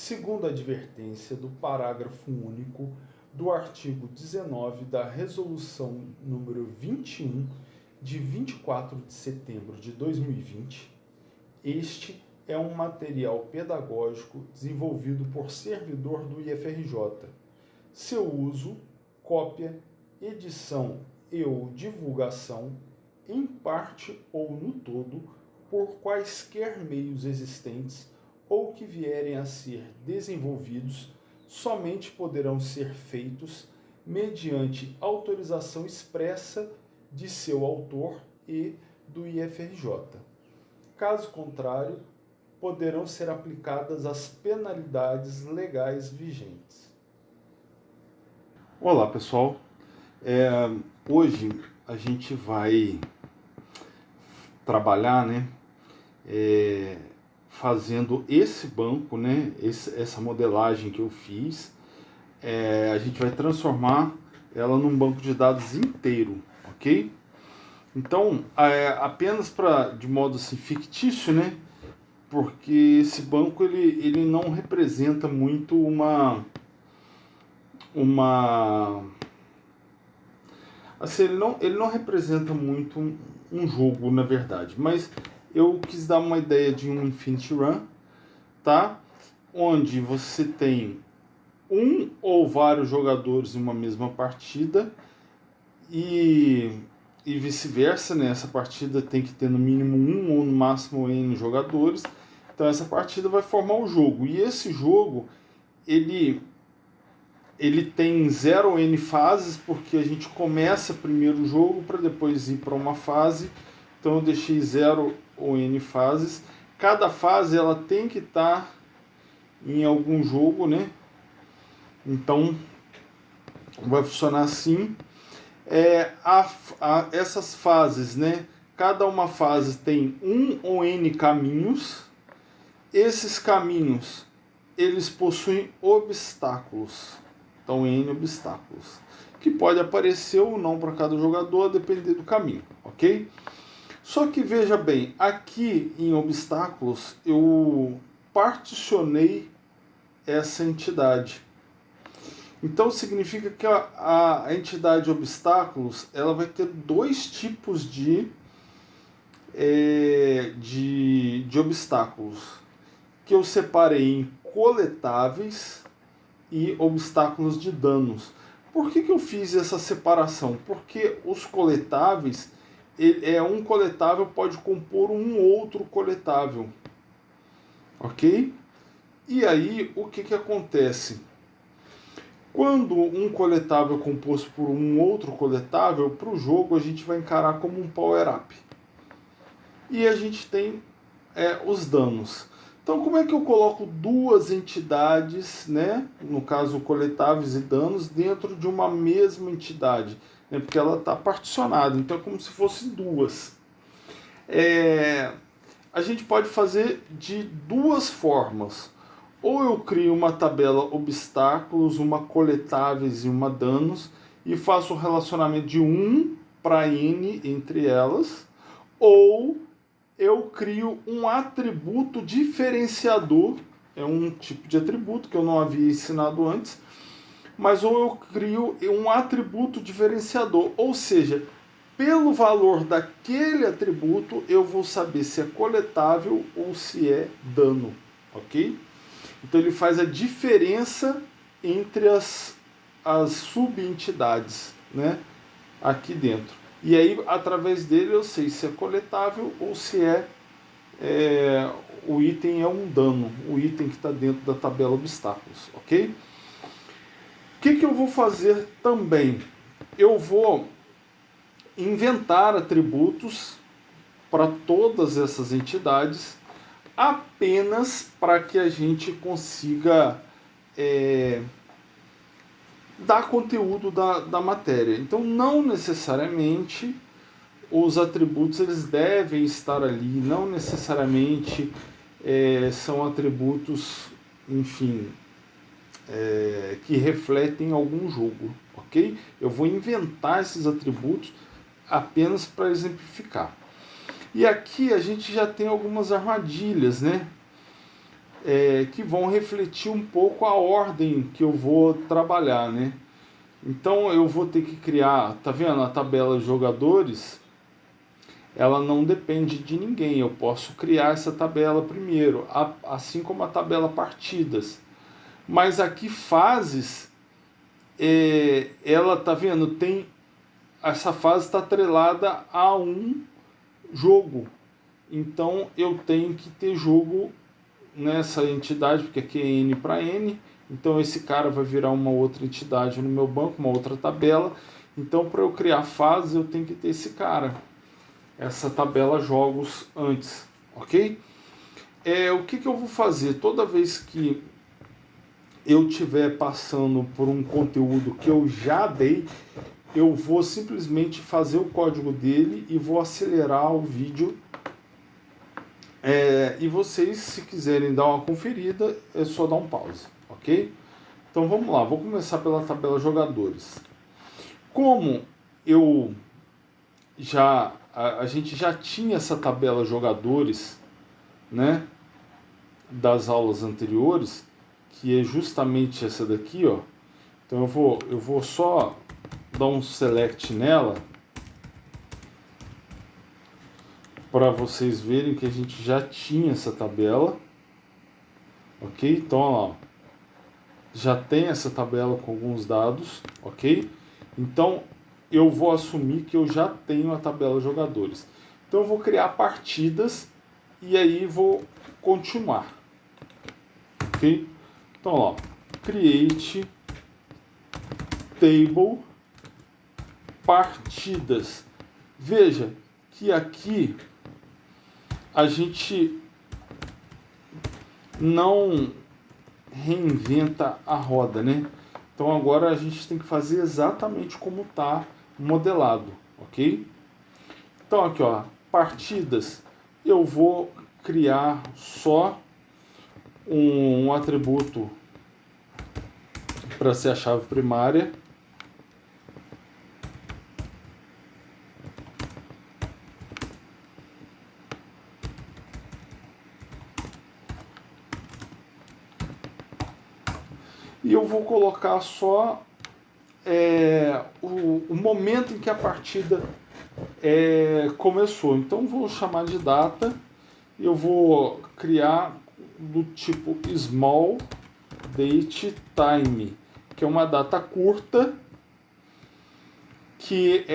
segundo a advertência do parágrafo único do artigo 19 da Resolução número 21, de 24 de setembro de 2020, este é um material pedagógico desenvolvido por servidor do IFRJ. Seu uso, cópia, edição e ou divulgação, em parte ou no todo, por quaisquer meios existentes ou que vierem a ser desenvolvidos, somente poderão ser feitos mediante autorização expressa de seu autor e do IFRJ. Caso contrário, poderão ser aplicadas as penalidades legais vigentes. Olá, pessoal. Hoje a gente vai trabalhar, fazendo esse banco, essa modelagem que eu fiz. A gente vai transformar ela num banco de dados inteiro, ok? Então, apenas de modo assim, fictício, porque esse banco ele não representa muito assim, ele não representa muito um jogo, na verdade, mas eu quis dar uma ideia de um Infinity Run, tá? Onde você tem um ou vários jogadores em uma mesma partida e vice-versa, Essa partida tem que ter no mínimo um ou no máximo N jogadores. Então essa partida vai formar o jogo. E esse jogo, ele tem 0 N fases, porque a gente começa primeiro o jogo para depois ir para uma fase. Então eu deixei 0 ou N fases. Cada fase ela tem que estar em algum jogo, Então vai funcionar assim. Essas fases, Cada uma fase tem um ou N caminhos. Esses caminhos, eles possuem obstáculos. Então, N obstáculos. Que pode aparecer ou não para cada jogador, a depender do caminho, ok? Só que veja bem, aqui em obstáculos, eu particionei essa entidade. Então significa que a entidade obstáculos ela vai ter dois tipos de obstáculos, que eu separei em coletáveis e obstáculos de danos. Por que eu fiz essa separação? Porque os coletáveis, um coletável pode compor um outro coletável, ok? E aí o que acontece? Quando um coletável é composto por um outro coletável, para o jogo a gente vai encarar como um power-up. E a gente tem os danos. Então, como é que eu coloco duas entidades, no caso coletáveis e danos, dentro de uma mesma entidade? Porque ela está particionada, então é como se fossem duas. A gente pode fazer de duas formas. Ou eu crio uma tabela obstáculos, uma coletáveis e uma danos, e faço o relacionamento de 1 para N entre elas, ou eu crio um atributo diferenciador, é um tipo de atributo que eu não havia ensinado antes, mas ou eu crio um atributo diferenciador, ou seja, pelo valor daquele atributo eu vou saber se é coletável ou se é dano, ok? Então ele faz a diferença entre as subentidades, aqui dentro. E aí, através dele, eu sei se é coletável ou se o item é um dano, o item que está dentro da tabela obstáculos, ok? O que eu vou fazer também? Eu vou inventar atributos para todas essas entidades, apenas para que a gente consiga dar conteúdo da matéria. Então, não necessariamente os atributos eles devem estar ali, não necessariamente são atributos, enfim, que refletem algum jogo, ok? Eu vou inventar esses atributos apenas para exemplificar. E aqui a gente já tem algumas armadilhas, que vão refletir um pouco a ordem que eu vou trabalhar, né? Então eu vou ter que criar, tá vendo? A tabela jogadores, ela não depende de ninguém. Eu posso criar essa tabela primeiro, assim como a tabela partidas. Mas aqui fases, ela tá vendo? Tem essa fase está atrelada a um jogo. Então eu tenho que ter jogo nessa entidade, porque aqui é N para N. Então esse cara vai virar uma outra entidade no meu banco, uma outra tabela. Então para eu criar fases eu tenho que ter esse cara, essa tabela jogos antes, ok? O que eu vou fazer? Toda vez que eu estiver passando por um conteúdo que eu já dei, eu vou simplesmente fazer o código dele e vou acelerar o vídeo. E vocês, se quiserem dar uma conferida, é só dar um pause, ok? Então vamos lá, vou começar pela tabela jogadores. Como eu a gente já tinha essa tabela jogadores, né, das aulas anteriores, que é justamente essa daqui, ó. Então eu vou só dar um select nela para vocês verem que a gente já tinha essa tabela, ok? Então, ó lá, já tem essa tabela com alguns dados, ok? Então, eu vou assumir que eu já tenho a tabela jogadores. Então, eu vou criar partidas e aí vou continuar, ok? Então, ó, create table partidas. Veja que aqui a gente não reinventa a roda, né? Então agora a gente tem que fazer exatamente como está modelado, ok? Então aqui, ó, partidas, eu vou criar só um atributo para ser a chave primária. E eu vou colocar só o momento em que a partida começou. Então vou chamar de data. Eu vou criar do tipo small date time, que é uma data curta, que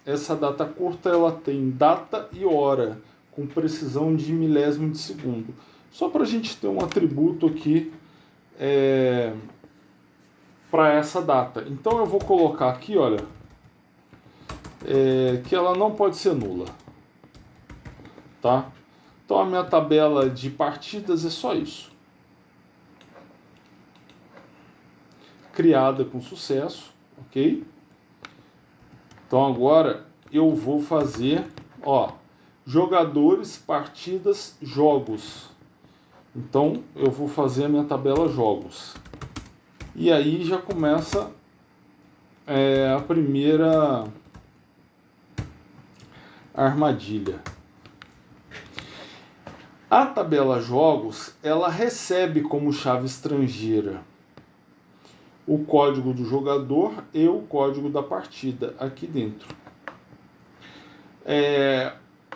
essa data curta ela tem data e hora, com precisão de milésimo de segundo. Só para a gente ter um atributo aqui para essa data. Então eu vou colocar aqui, olha, que ela não pode ser nula, tá? Então a minha tabela de partidas é só isso. Criada com sucesso, ok? Então agora eu vou fazer, ó, jogadores, partidas, jogos. Então eu vou fazer a minha tabela jogos. E aí já começa a primeira armadilha. A tabela jogos, ela recebe como chave estrangeira o código do jogador e o código da partida aqui dentro.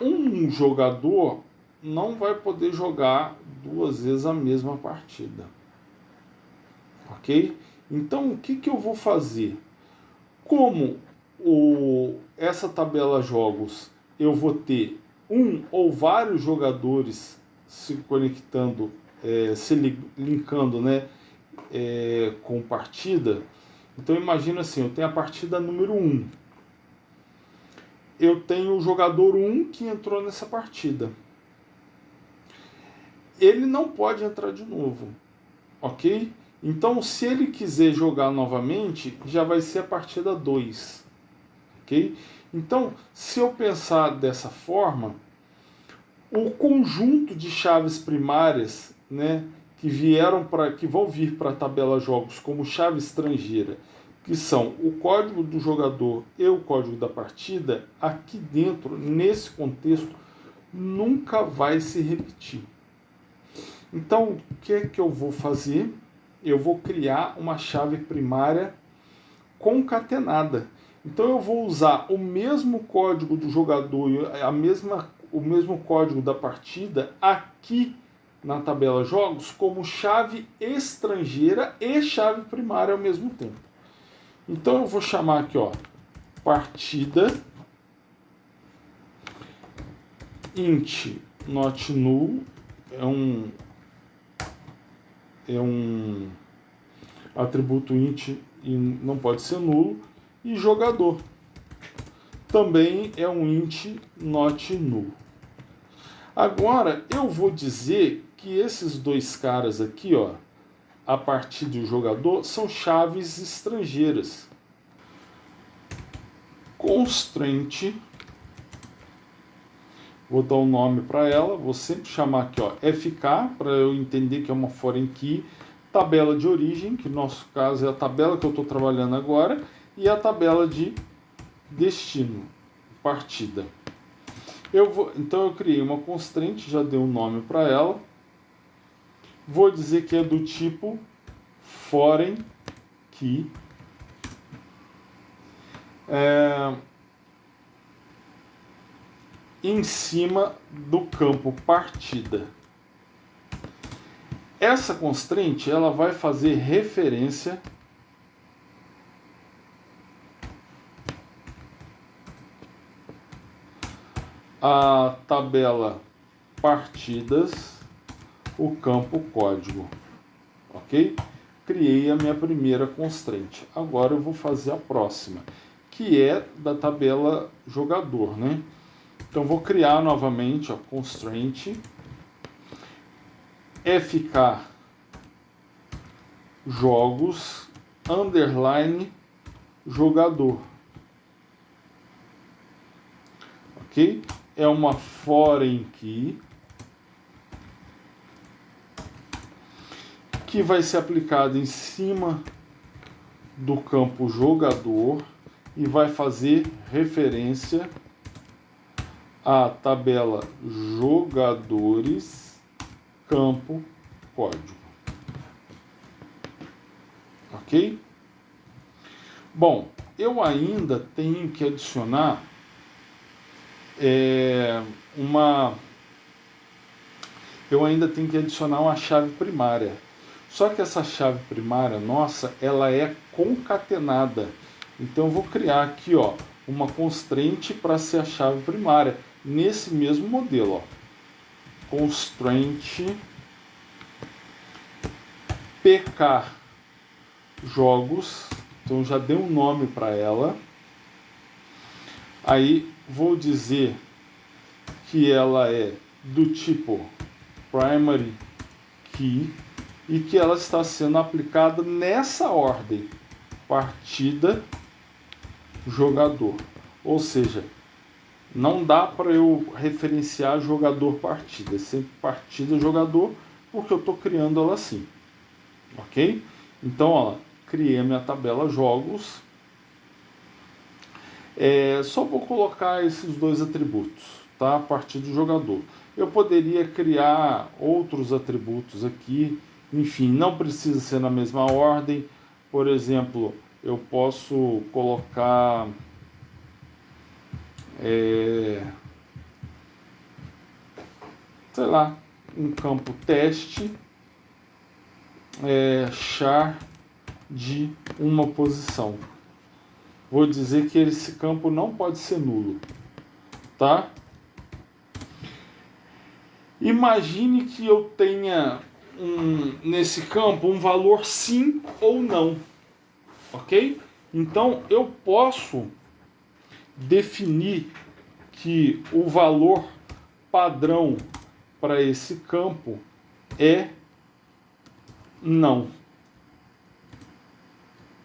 Um jogador não vai poder jogar duas vezes a mesma partida, ok? Então o que eu vou fazer? Como essa tabela jogos eu vou ter um ou vários jogadores se conectando, se linkando, né, com partida. Então imagina assim, eu tenho a partida número 1. Eu tenho o jogador 1 que entrou nessa partida. Ele não pode entrar de novo, ok? Então se ele quiser jogar novamente, já vai ser a partida 2, ok? Então, se eu pensar dessa forma, o conjunto de chaves primárias, né, que vão vir para a tabela jogos como chave estrangeira, que são o código do jogador e o código da partida, aqui dentro, nesse contexto, nunca vai se repetir. Então, o que é que eu vou fazer? Eu vou criar uma chave primária concatenada. Então eu vou usar o mesmo código do jogador, o mesmo código da partida aqui na tabela jogos como chave estrangeira e chave primária ao mesmo tempo. Então eu vou chamar aqui, ó, partida int not null, é um atributo int e não pode ser nulo, e jogador também é um int not null. Agora eu vou dizer que esses dois caras aqui, ó, a partir do jogador, são chaves estrangeiras. Constraint, vou dar um nome para ela, vou sempre chamar aqui, ó, FK, para eu entender que é uma foreign key, tabela de origem, que no nosso caso é a tabela que eu estou trabalhando agora, e a tabela de destino, partida. Então eu criei uma constraint, já dei um nome para ela, vou dizer que é do tipo foreign key, em cima do campo partida. Essa constraint ela vai fazer referência à tabela partidas, o campo código, ok? Criei a minha primeira constraint. Agora eu vou fazer a próxima, que é da tabela jogador, né? Então vou criar novamente a constraint FK jogos underline jogador, ok? É uma foreign key que vai ser aplicada em cima do campo jogador e vai fazer referência à tabela jogadores campo código, ok? Bom, eu ainda tenho que adicionar uma chave primária. Só que essa chave primária nossa, ela é concatenada. Então eu vou criar aqui, ó, uma constraint para ser a chave primária nesse mesmo modelo, ó. Constraint PK jogos, então já dei um nome para ela. Aí vou dizer que ela é do tipo primary key e que ela está sendo aplicada nessa ordem: partida, jogador. Ou seja, não dá para eu referenciar jogador partida, é sempre partida jogador, porque eu estou criando ela assim, ok? Então, ó, criei a minha tabela jogos. Só vou colocar esses dois atributos, tá? A partir do jogador. Eu poderia criar outros atributos aqui, enfim, não precisa ser na mesma ordem. Por exemplo, eu posso colocar sei lá, um campo teste char de uma posição. Vou dizer que esse campo não pode ser nulo, tá? Imagine que eu tenha nesse campo um valor sim ou não, ok? Então eu posso definir que o valor padrão para esse campo é não,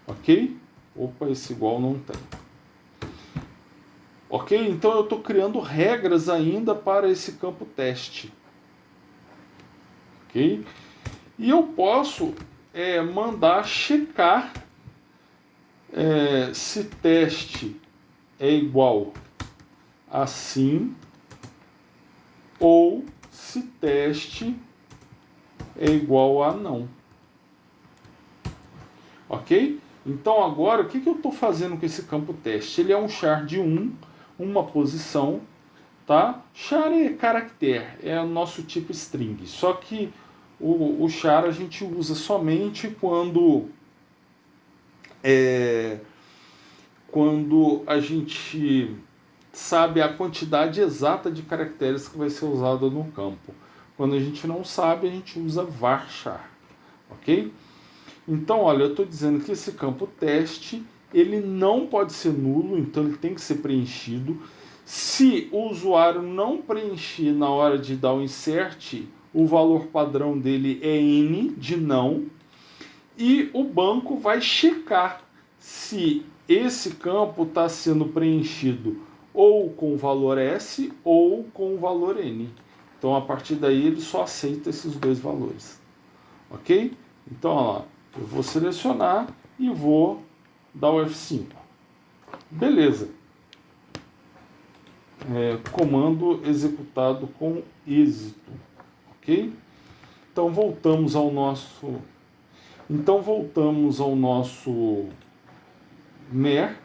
ok? Opa, esse igual não tem. Ok? Então eu estou criando regras ainda para esse campo teste. Ok? E eu posso mandar checar se teste é igual a sim ou se teste é igual a não. Ok? Então agora, o que eu estou fazendo com esse campo teste? Ele é um char de 1, uma posição, tá? Char é caractere, é o nosso tipo string. Só que o char a gente usa somente quando a gente sabe a quantidade exata de caracteres que vai ser usada no campo. Quando a gente não sabe, a gente usa varchar, ok? Então, olha, eu estou dizendo que esse campo teste, ele não pode ser nulo, então ele tem que ser preenchido. Se o usuário não preencher na hora de dar o insert, o valor padrão dele é N de não, e o banco vai checar se esse campo está sendo preenchido ou com o valor S ou com o valor N. Então, a partir daí, ele só aceita esses dois valores. Ok? Então, ó, eu vou selecionar e vou dar o F5. Beleza. Comando executado com êxito. Ok? Então, voltamos ao nosso MER.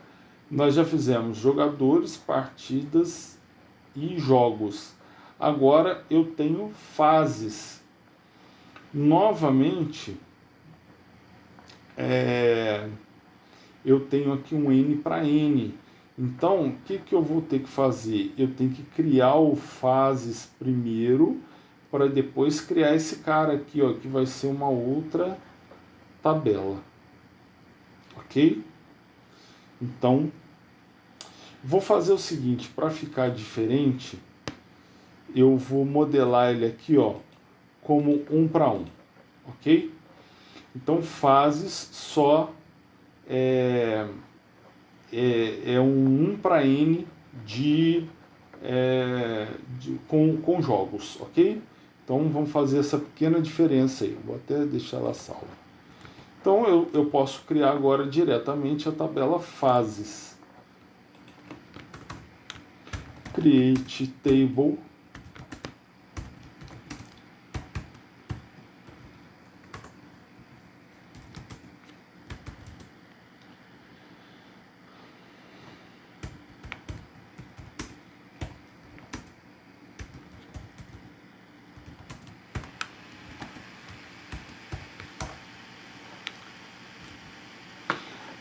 Nós já fizemos jogadores, partidas e jogos. Agora eu tenho fases. Novamente, eu tenho aqui um N para N. Então, o que eu vou ter que fazer? Eu tenho que criar o fases primeiro, para depois criar esse cara aqui, ó, que vai ser uma outra tabela. Ok? Então, vou fazer o seguinte, para ficar diferente, eu vou modelar ele aqui, ó, como 1 para 1, ok? Então, fases só é um 1 para N com jogos, ok? Então, vamos fazer essa pequena diferença aí. Vou até deixar ela salva. Então, eu posso criar agora diretamente a tabela fases. Create table.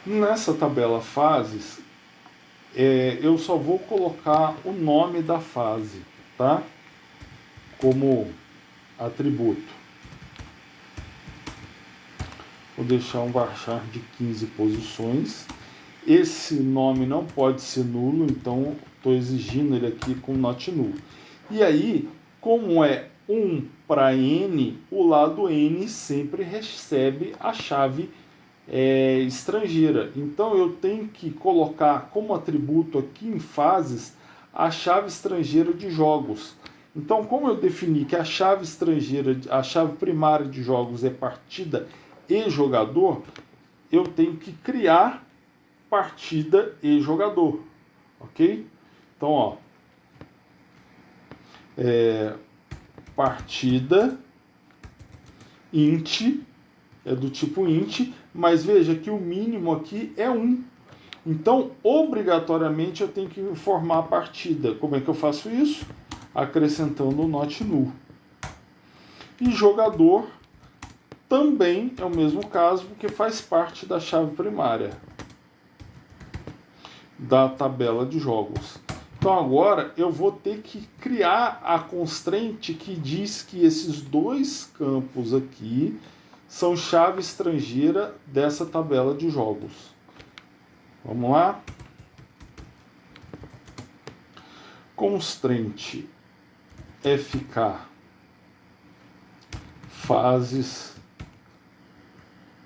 Nessa tabela fases, eu só vou colocar o nome da fase, tá? Como atributo. Vou deixar um varchar de 15 posições. Esse nome não pode ser nulo, então estou exigindo ele aqui com not null. E aí, como é 1 para N, o lado N sempre recebe a chave estrangeira. Então eu tenho que colocar como atributo aqui em fases a chave estrangeira de jogos. Então, como eu defini que a chave estrangeira, a chave primária de jogos é partida e jogador, eu tenho que criar partida e jogador, ok? Então, ó, partida int é do tipo int, mas veja que o mínimo aqui é 1. Então, obrigatoriamente, eu tenho que informar a partida. Como é que eu faço isso? Acrescentando o not null. E jogador também é o mesmo caso, porque faz parte da chave primária da tabela de jogos. Então agora eu vou ter que criar a constraint que diz que esses dois campos aqui são chave estrangeira dessa tabela de jogos. Vamos lá? Constraint FK fases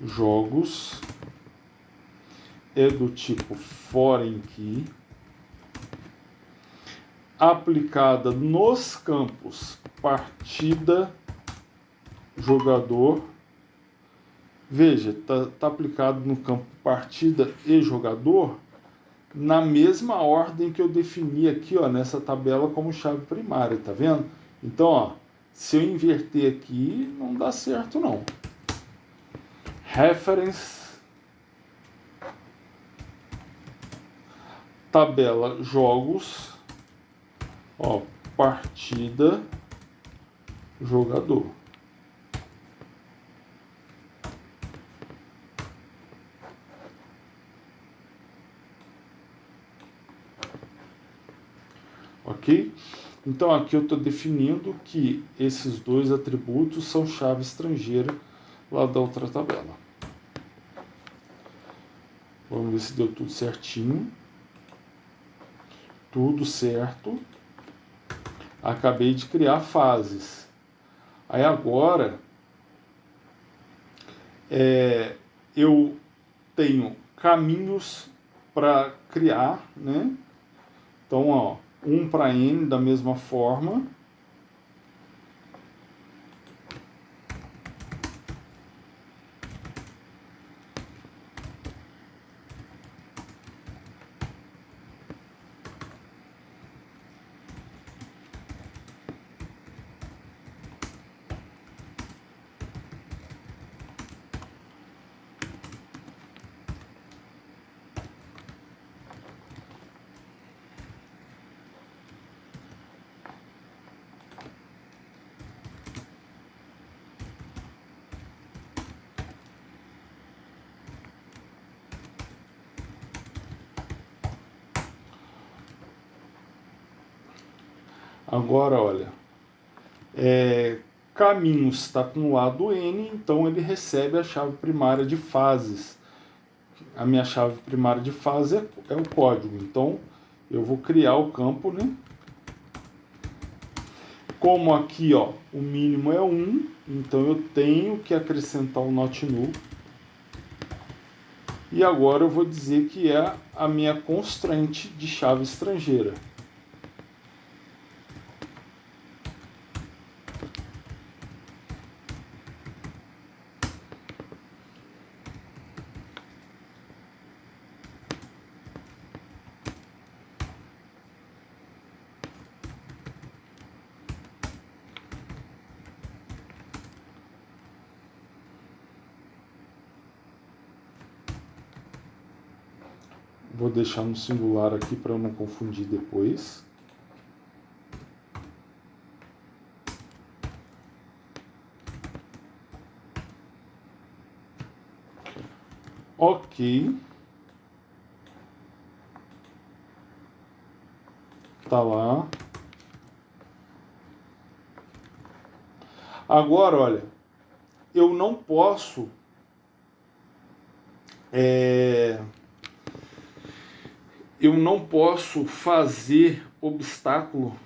jogos é do tipo foreign key, aplicada nos campos partida, jogador. Veja, tá aplicado no campo partida e jogador na mesma ordem que eu defini aqui, ó, nessa tabela como chave primária, tá vendo? Então, ó, Se eu inverter aqui, não dá certo não. Reference, tabela jogos, ó, partida, jogador. Ok? Então aqui eu estou definindo que esses dois atributos são chave estrangeira lá da outra tabela. Vamos ver se deu tudo certinho. Tudo certo. Acabei de criar fases. Aí agora eu tenho caminhos para criar, né? Então, ó, 1 para n da mesma forma. Agora, olha, caminhos está com o lado n, então ele recebe a chave primária de fases. A minha chave primária de fase é o código, então eu vou criar o campo, né? Como aqui, ó, o mínimo é 1, então eu tenho que acrescentar o not null. E agora eu vou dizer que é a minha constraint de chave estrangeira. Vou deixar no singular aqui para eu não confundir depois. Ok. Tá lá. Agora, olha, eu não posso fazer obstáculo,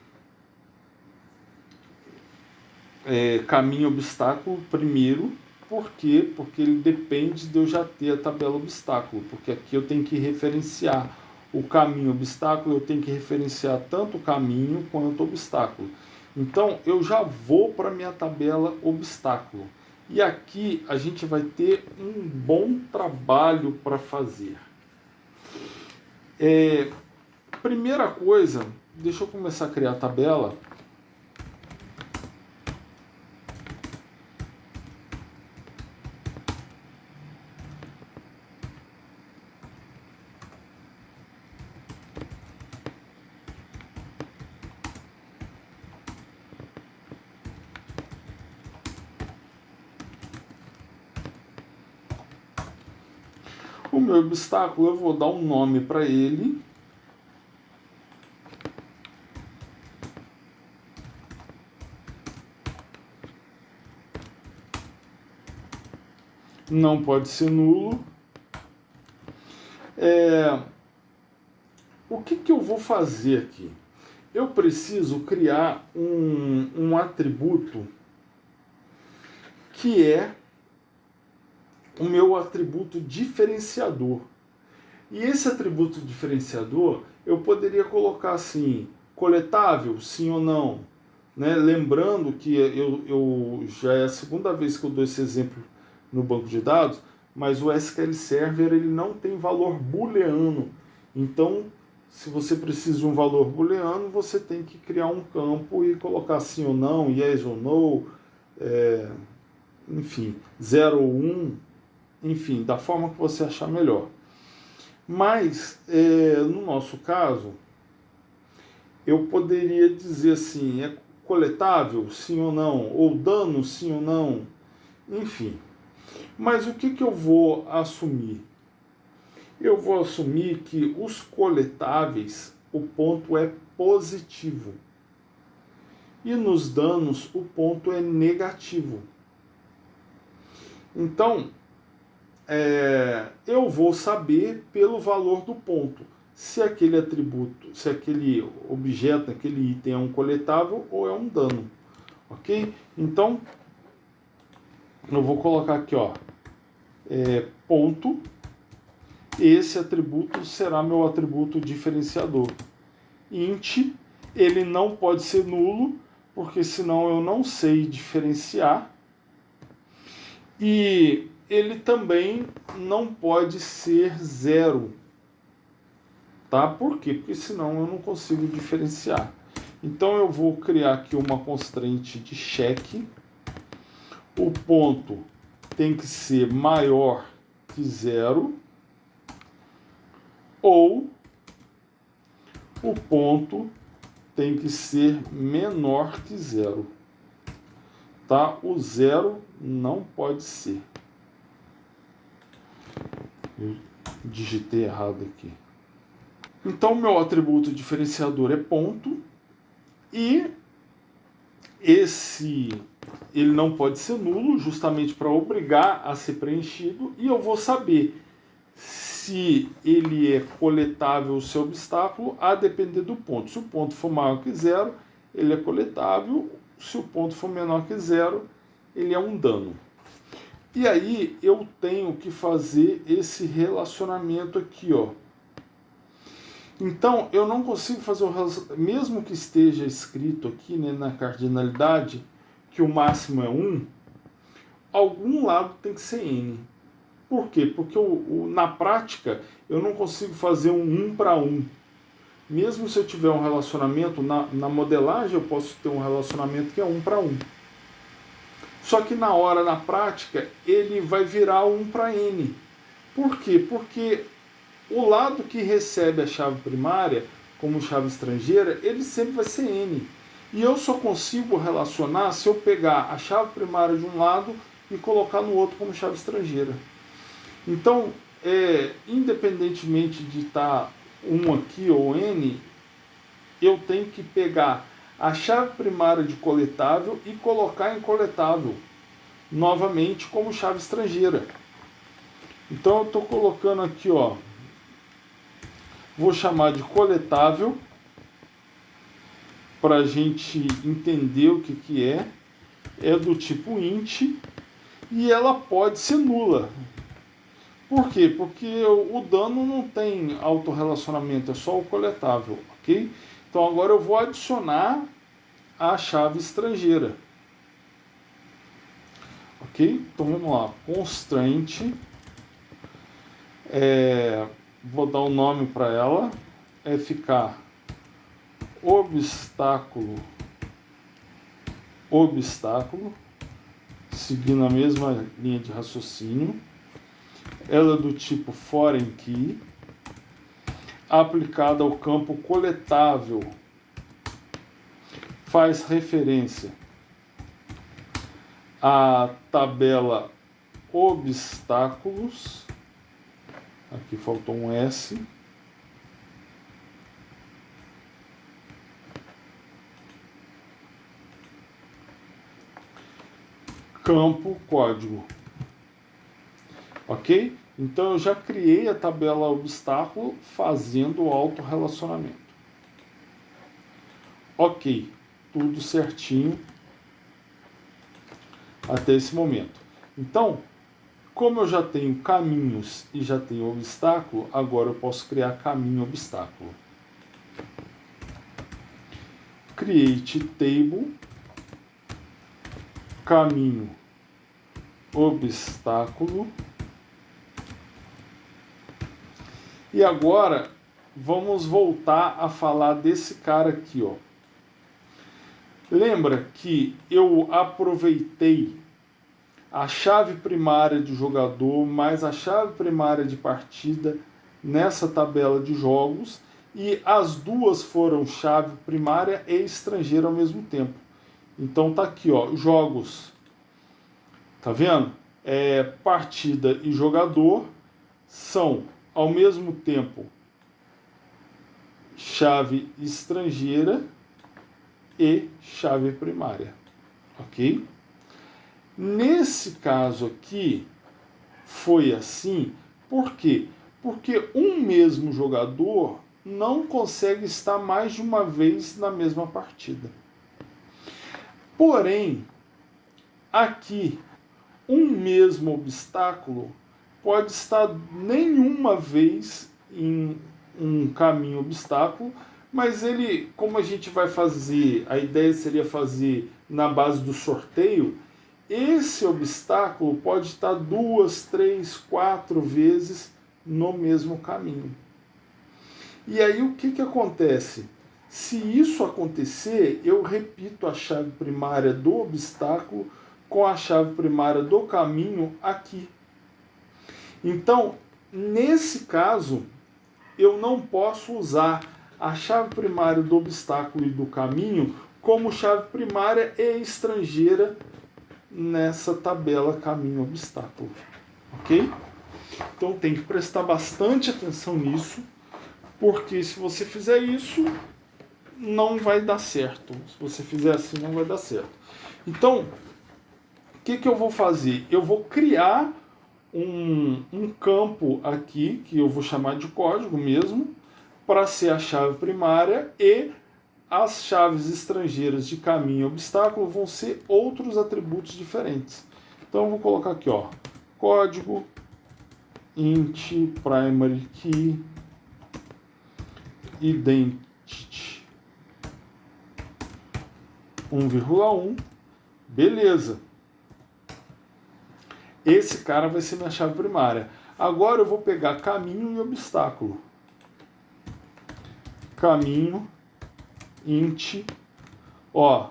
caminho obstáculo primeiro. Por quê? Porque ele depende de eu já ter a tabela obstáculo, porque aqui eu tenho que referenciar o caminho obstáculo, eu tenho que referenciar tanto o caminho quanto o obstáculo. Então eu já vou para a minha tabela obstáculo. E aqui a gente vai ter um bom trabalho para fazer. Primeira coisa, deixa eu começar a criar a tabela. O meu obstáculo eu vou dar um nome para ele. Não pode ser nulo. O que eu vou fazer aqui? Eu preciso criar um atributo que é o meu atributo diferenciador. E esse atributo diferenciador eu poderia colocar assim, coletável, sim ou não. Né? Lembrando que eu já é a segunda vez que eu dou esse exemplo no banco de dados, mas o SQL Server ele não tem valor booleano. Então se você precisa de um valor booleano, você tem que criar um campo e colocar sim ou não, yes ou no, enfim, 0 ou 1, enfim, da forma que você achar melhor. Mas, no nosso caso, eu poderia dizer assim, é coletável, sim ou não, ou dano, sim ou não, enfim. Mas o que eu vou assumir? Eu vou assumir que os coletáveis, o ponto é positivo. E nos danos, o ponto é negativo. Então, eu vou saber pelo valor do ponto se aquele atributo, se aquele objeto, aquele item é um coletável ou é um dano. Ok? Então, eu vou colocar aqui, ó, ponto. Esse atributo será meu atributo diferenciador. Int, ele não pode ser nulo, porque senão eu não sei diferenciar. E ele também não pode ser zero. Tá? Por quê? Porque senão eu não consigo diferenciar. Então eu vou criar aqui uma constraint de check. O ponto tem que ser maior que zero. Ou o ponto tem que ser menor que zero. Tá? O zero não pode ser. Eu digitei errado aqui. Então, meu atributo diferenciador é ponto. E ele não pode ser nulo, justamente para obrigar a ser preenchido. E eu vou saber se ele é coletável ou se é obstáculo, a depender do ponto. Se o ponto for maior que zero, ele é coletável. Se o ponto for menor que zero, ele é um dano. E aí eu tenho que fazer esse relacionamento aqui, ó. Então eu não consigo fazer o relacionamento, mesmo que esteja escrito aqui, né, na cardinalidade que o máximo é 1, algum lado tem que ser n. Por quê? Porque na prática eu não consigo fazer um 1 para 1. Mesmo se eu tiver um relacionamento, na modelagem eu posso ter um relacionamento que é 1 para 1. Só que na prática, ele vai virar 1 para n. Por quê? Porque o lado que recebe a chave primária, como chave estrangeira, ele sempre vai ser n. E eu só consigo relacionar se eu pegar a chave primária de um lado e colocar no outro como chave estrangeira. Então, independentemente de estar 1 aqui ou n, eu tenho que pegar a chave primária de coletável e colocar em coletável novamente como chave estrangeira. Então eu estou colocando aqui, ó, vou chamar de coletável para a gente entender o que é. É do tipo int e ela pode ser nula. Por quê? Porque o dano não tem autorrelacionamento, é só o coletável, ok? Então agora eu vou adicionar a chave estrangeira. Ok? Então vamos lá. Constraint. Vou dar um nome para ela. É ficar obstáculo, seguindo a mesma linha de raciocínio. Ela é do tipo foreign key, aplicada ao campo coletável, faz referência à tabela obstáculos, aqui faltou um S, campo código, ok? Então eu já criei a tabela obstáculo fazendo o autorrelacionamento. Ok, tudo certinho até esse momento. Então, como eu já tenho caminhos e já tenho obstáculo, agora eu posso criar caminho obstáculo. Create table, caminho obstáculo. E agora vamos voltar a falar desse cara aqui, ó. Lembra que eu aproveitei a chave primária de jogador mais a chave primária de partida nessa tabela de jogos, e as duas foram chave primária e estrangeira ao mesmo tempo. Então tá aqui, ó, jogos. Tá vendo? Partida e jogador são ao mesmo tempo chave estrangeira e chave primária, ok? Nesse caso aqui, foi assim, por quê? Porque um mesmo jogador não consegue estar mais de uma vez na mesma partida. Porém, aqui, um mesmo obstáculo pode estar nenhuma vez em um caminho obstáculo, mas ele, como a gente vai fazer, a ideia seria fazer na base do sorteio, esse obstáculo pode estar 2, 3, 4 vezes no mesmo caminho. E aí o que acontece? Se isso acontecer, eu repito a chave primária do obstáculo com a chave primária do caminho aqui. Então, nesse caso, eu não posso usar a chave primária do obstáculo e do caminho como chave primária e estrangeira nessa tabela caminho-obstáculo, ok? Então tem que prestar bastante atenção nisso, porque se você fizer isso, não vai dar certo. Se você fizer assim, não vai dar certo. Então, o que eu vou fazer? Eu vou criar um campo aqui, que eu vou chamar de código mesmo, para ser a chave primária, e as chaves estrangeiras de caminho e obstáculo vão ser outros atributos diferentes. Então eu vou colocar aqui, ó, código int primary key identity 1,1. Beleza. Esse cara vai ser minha chave primária. Agora eu vou pegar caminho e obstáculo. Caminho int, ó,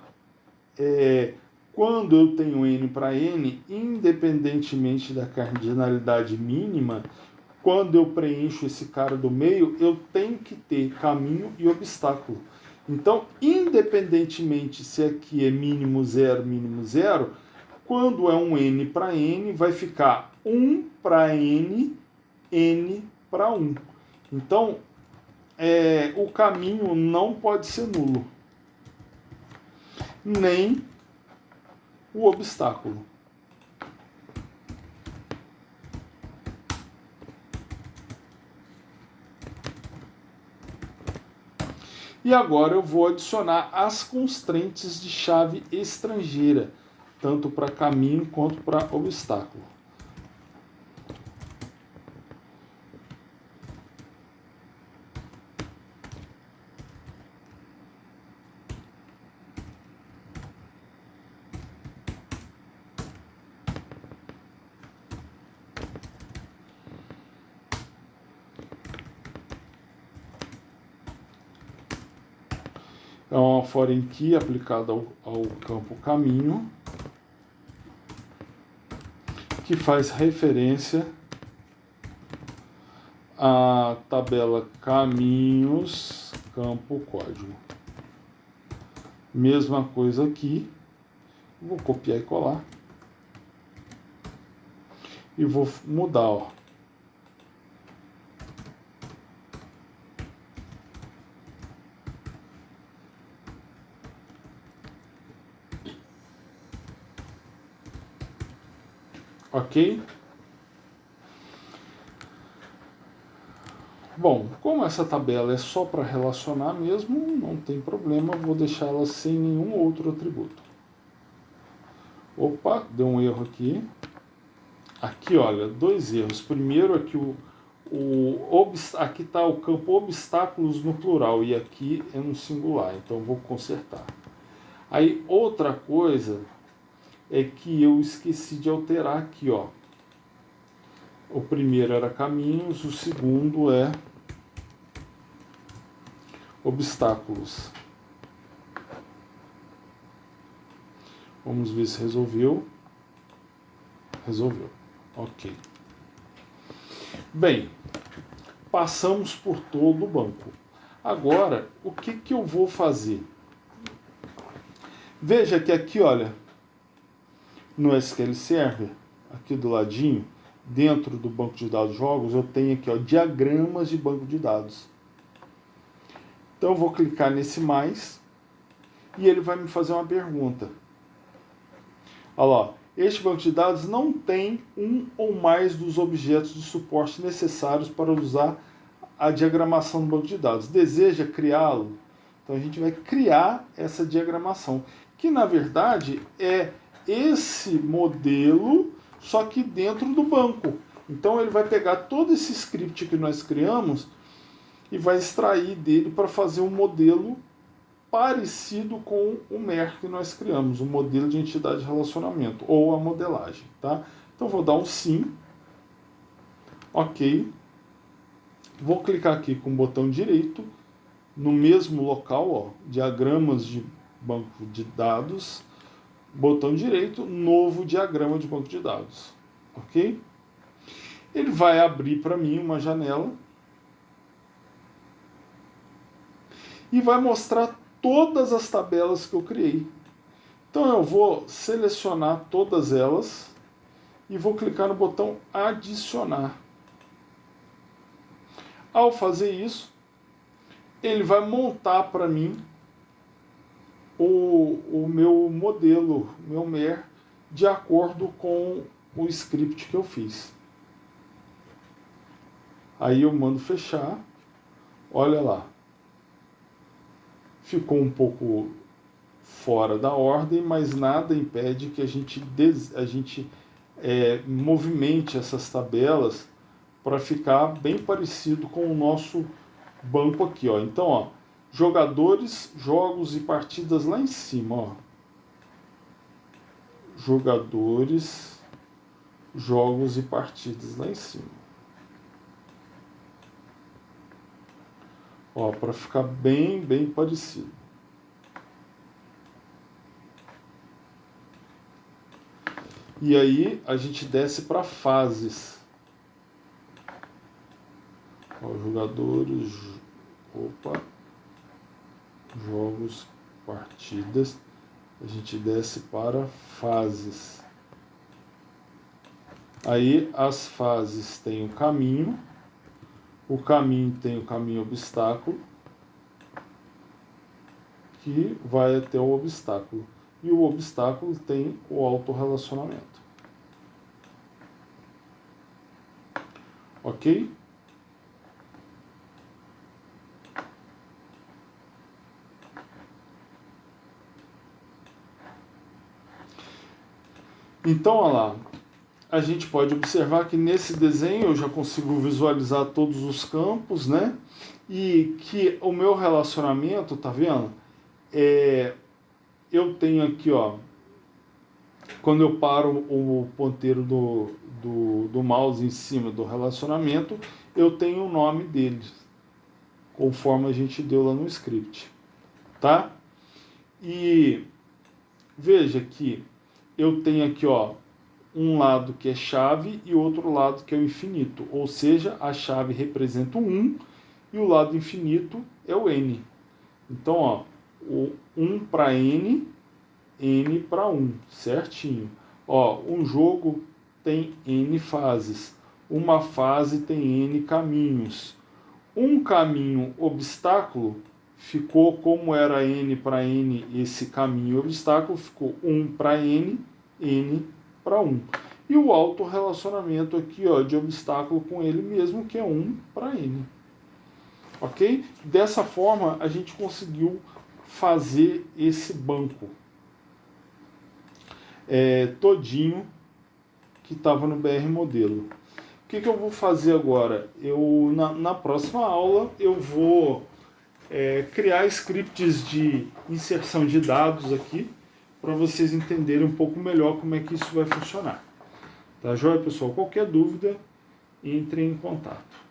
quando eu tenho n para n, independentemente da cardinalidade mínima, quando eu preencho esse cara do meio, eu tenho que ter caminho e obstáculo. Então, independentemente se aqui é mínimo 0, quando é um n para n, vai ficar 1 para n, n para 1. Então, o caminho não pode ser nulo, nem o obstáculo. E agora eu vou adicionar as constrantes de chave estrangeira, tanto para caminho quanto para obstáculo. É uma foreign key aplicada ao campo caminho, que faz referência à tabela caminhos, campo código. Mesma coisa aqui, vou copiar e colar, e vou mudar, ó. Ok? Bom, como essa tabela é só para relacionar mesmo, não tem problema, vou deixá-la sem nenhum outro atributo. Opa, deu um erro aqui. Aqui, olha, 2 erros. Primeiro aqui aqui está o campo obstáculos no plural e aqui é no singular, então vou consertar. Aí outra coisa é que eu esqueci de alterar aqui, ó. O primeiro era caminhos, o segundo é obstáculos. Vamos ver se resolveu. Resolveu. Ok. Bem, passamos por todo o banco. Agora, o que eu vou fazer? Veja que aqui, olha, no SQL Server, aqui do ladinho, dentro do banco de dados jogos, eu tenho aqui, ó, diagramas de banco de dados. Então eu vou clicar nesse mais e ele vai me fazer uma pergunta. Olha lá, este banco de dados não tem um ou mais dos objetos de suporte necessários para usar a diagramação do banco de dados. Deseja criá-lo? Então a gente vai criar essa diagramação, que na verdade é esse modelo, só que dentro do banco. Então ele vai pegar todo esse script que nós criamos e vai extrair dele para fazer um modelo parecido com o MER que nós criamos, o modelo de entidade de relacionamento, ou a modelagem, tá? Então vou dar um sim, ok, vou clicar aqui com o botão direito, no mesmo local, ó, diagramas de banco de dados, botão direito, novo diagrama de banco de dados, ok? Ele vai abrir para mim uma janela e vai mostrar todas as tabelas que eu criei. Então eu vou selecionar todas elas e vou clicar no botão adicionar. Ao fazer isso, ele vai montar para mim o meu modelo, meu MER, de acordo com o script que eu fiz. Aí eu mando fechar, olha lá. Ficou um pouco fora da ordem, mas nada impede que a gente movimente essas tabelas para ficar bem parecido com o nosso banco aqui, ó. Então, ó, jogadores, jogos e partidas lá em cima, ó. Jogadores, jogos e partidas lá em cima. Ó, para ficar bem parecido. E aí a gente desce para fases. Ó, jogadores, jogos, partidas. A gente desce para fases. Aí as fases têm o caminho. O caminho tem o caminho obstáculo, que vai até o obstáculo. E o obstáculo tem o autorrelacionamento. Ok? Então, olha lá. A gente pode observar que nesse desenho eu já consigo visualizar todos os campos, né? E que o meu relacionamento, tá vendo? Eu tenho aqui, ó, quando eu paro o ponteiro do mouse em cima do relacionamento, eu tenho o nome deles, conforme a gente deu lá no script, tá? E veja que eu tenho aqui, ó, um lado que é chave e outro lado que é o infinito. Ou seja, a chave representa o 1 e o lado infinito é o n. Então, ó, o 1 para n, n para 1, certinho. Ó, um jogo tem n fases. Uma fase tem n caminhos. Um caminho obstáculo ficou como era n para n, esse caminho obstáculo ficou 1 para n, n para 1. E o autorrelacionamento aqui, ó, de obstáculo com ele mesmo, que é 1 para n. Ok? Dessa forma, a gente conseguiu fazer esse banco todinho que estava no BR Modelo. O que eu vou fazer agora? Na próxima aula, eu vou criar scripts de inserção de dados aqui, para vocês entenderem um pouco melhor como é que isso vai funcionar. Tá joia, pessoal? Qualquer dúvida, entre em contato.